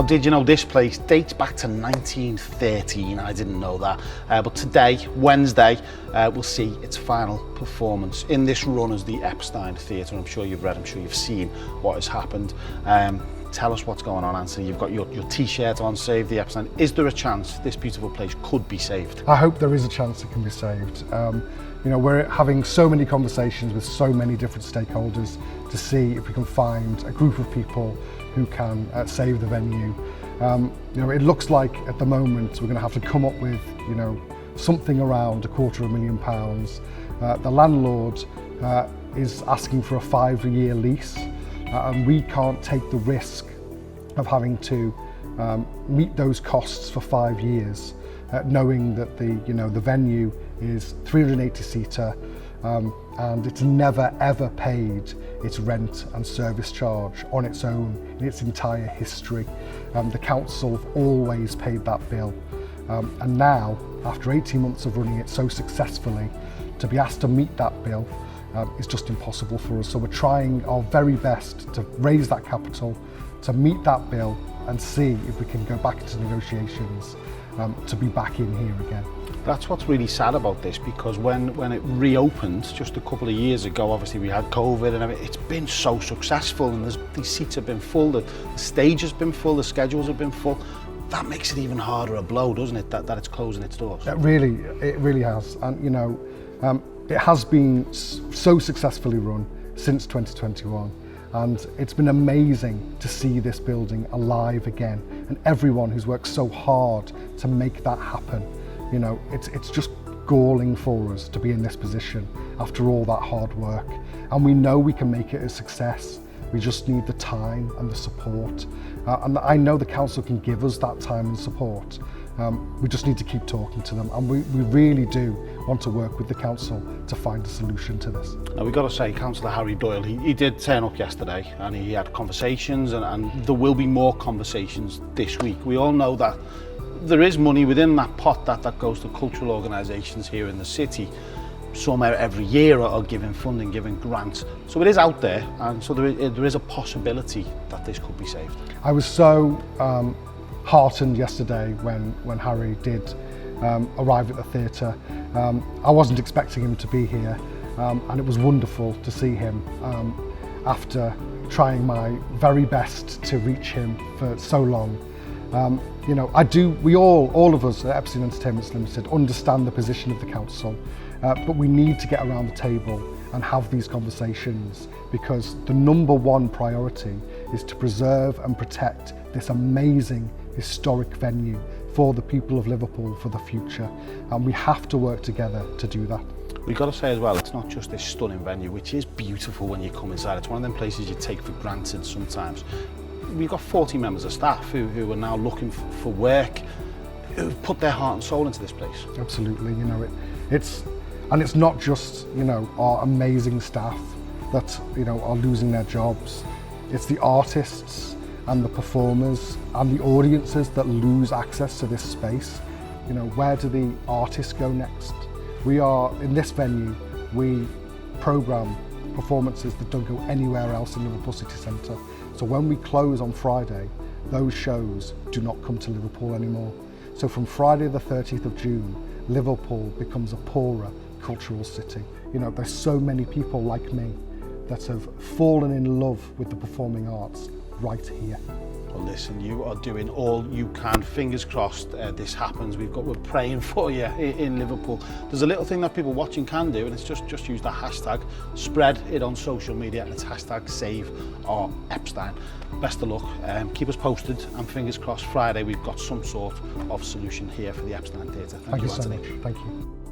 Now, did you know this place dates back to 1913? I didn't know that. But today, Wednesday, we'll see its final performance in this run as the Epstein Theatre. I'm sure you've read, I'm sure you've seen what has happened. Tell us what's going on, Anthony. You've got your t-shirt on, Save the Epstein. Is there a chance this beautiful place could be saved? I hope there is a chance it can be saved. You know, we're having so many conversations with so many different stakeholders to see if we can find a group of people who can save the venue. You know, it looks like at the moment we're going to have to come up with, you know, something around £250,000. The landlord is asking for a 5-year lease, and we can't take the risk of having to meet those costs for 5 years, knowing that the venue is 380-seater and it's never ever paid its rent and service charge on its own in its entire history. The council have always paid that bill, and now, after 18 months of running it so successfully, to be asked to meet that bill is just impossible for us. So we're trying our very best to raise that capital, to meet that bill, and see if we can go back into negotiations to be back in here again. That's what's really sad about this, because when it reopened just a couple of years ago, obviously we had COVID and everything, it's been so successful, and these seats have been full, the stage has been full, the schedules have been full. That makes it even harder a blow, doesn't it, that it's closing its doors? It really has. And you know, it has been so successfully run since 2021. And it's been amazing to see this building alive again, and everyone who's worked so hard to make that happen. You know, it's just galling for us to be in this position after all that hard work. And we know we can make it a success. We just need the time and the support. And I know the council can give us that time and support. We just need to keep talking to them, and we really do want to work with the council to find a solution to this. Now, we've got to say, Councillor Harry Doyle, he did turn up yesterday, and he had conversations, and there will be more conversations this week. We all know that there is money within that pot that goes to cultural organisations here in the city. Some every year are giving funding, giving grants. So it is out there, and so there is a possibility that this could be saved. I was so heartened yesterday when Harry did arrive at the theatre. I wasn't expecting him to be here, and it was wonderful to see him after trying my very best to reach him for so long. You know, we all of us at Epstein Entertainments Limited understand the position of the council, but we need to get around the table and have these conversations, because the #1 priority is to preserve and protect this amazing historic venue for the people of Liverpool for the future, and we have to work together to do that. We've got to say as well, it's not just this stunning venue, which is beautiful when you come inside. It's one of them places you take for granted sometimes. We've got 40 members of staff who are now looking for work, who've put their heart and soul into this place. Absolutely, you know, it's not just, you know, our amazing staff that, you know, are losing their jobs. It's the artists and the performers and the audiences that lose access to this space. You know, where do the artists go next? We are, in this venue, we programme performances that don't go anywhere else in Liverpool City Centre. So when we close on Friday, those shows do not come to Liverpool anymore. So from Friday the 30th of June, Liverpool becomes a poorer cultural city. You know, there's so many people like me that have fallen in love with the performing arts right here. Well, listen, you are doing all you can. Fingers crossed this happens. We're praying for you in Liverpool. There's a little thing that people watching can do, and it's just use the hashtag, spread it on social media, and it's hashtag Save Our Epstein. Best of luck. Keep us posted, and fingers crossed Friday we've got some sort of solution here for the Epstein Theatre. Thank you so much. Thank you.